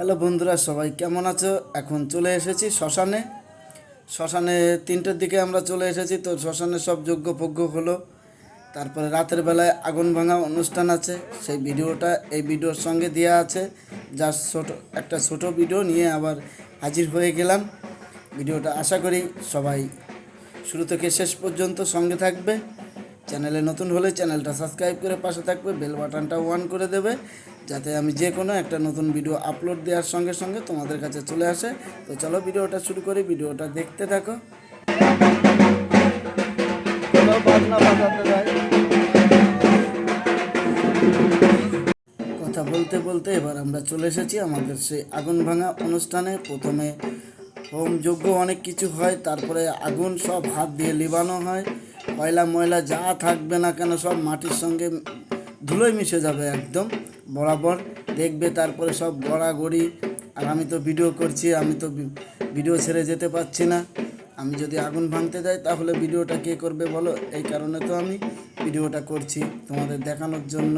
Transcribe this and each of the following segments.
Hello বন্ধুরা, সবাই কেমন আছো? এখন চলে এসেছি শ্মশানে। শ্মশানে 3টের দিকে আমরা চলে এসেছি। তো শ্মশানে সব যজ্ঞ হলো। তারপরে রাতের বেলায় আগুন ভাঙা অনুষ্ঠান আছে। সেই ভিডিওটা এই ভিডিওর সঙ্গে দেওয়া আছে। জাস্ট একটা ছোট ভিডিও নিয়ে আবার হাজির হয়ে গেলাম। ভিডিওটা আশা করি সবাই শুরু থেকে শেষ পর্যন্ত সঙ্গে থাকবে। চ্যানেলে নতুন হলে চ্যানেলটা সাবস্ক্রাইব করে পাশে থাকবে, বেল বাটনটা অন করে দেবে, যাতে আমি যে কোনো একটা নতুন ভিডিও আপলোড দেওয়ার সঙ্গে সঙ্গে তোমাদের কাছে চলে আসে। তো চলো ভিডিওটা শুরু করি, ভিডিওটা দেখতে থাকো। কথা বলতে বলতে এবার আমরা চলে এসেছি আমাদের সেই আগুন ভাঙা অনুষ্ঠানে। প্রথমে হোম যজ্ঞ অনেক কিছু হয়, তারপরে আগুন সব হাত দিয়ে লিবানো হয়। কয়লা ময়লা যা থাকবে না কেন সব মাটির সঙ্গে ধুলোয় মিশে যাবে একদম বরাবর, দেখবে। তারপরে সব গড়াগড়ি। আর আমি তো ভিডিও করছি, আমি তো ভিডিও ছেড়ে যেতে পারছি না। আমি যদি আগুন ভাঙতে যাই তাহলে ভিডিওটা কে করবে বলো? এই কারণে তো আমি ভিডিওটা করছি তোমাদের দেখানোর জন্য।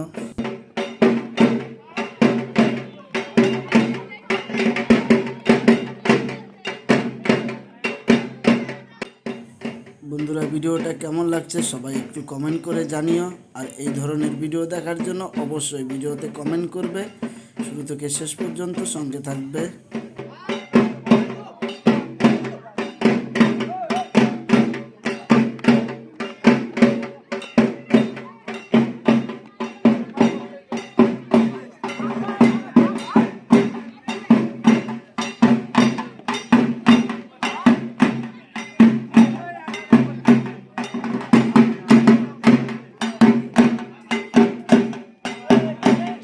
বন্ধুরা, ভিডিওটা কেমন লাগছে সবাই একটু কমেন্ট করে জানিও। আর এই ধরনের ভিডিও দেখার জন্য অবশ্যই ভিডিওতে কমেন্ট করবে, শুরু থেকে শেষ পর্যন্ত সঙ্গে থাকবে।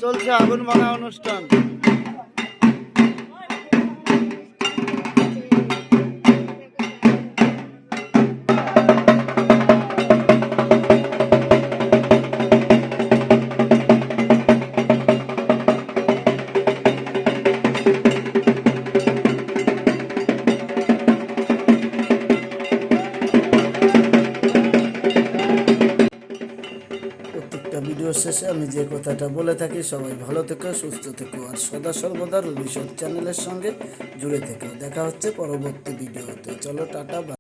চলছে আগুন ভাঙা অনুষ্ঠান। প্রত্যেকটা ভিডিও শেষে আমি যে কথাটা বলে থাকি, সবাই ভালো থেকো, সুস্থ থেকো, আর সদা সর্বদা রবিশট চ্যানেলের সঙ্গে জুড়ে থেকো। দেখা হচ্ছে পরবর্তী ভিডিওতে। চলো টাটা।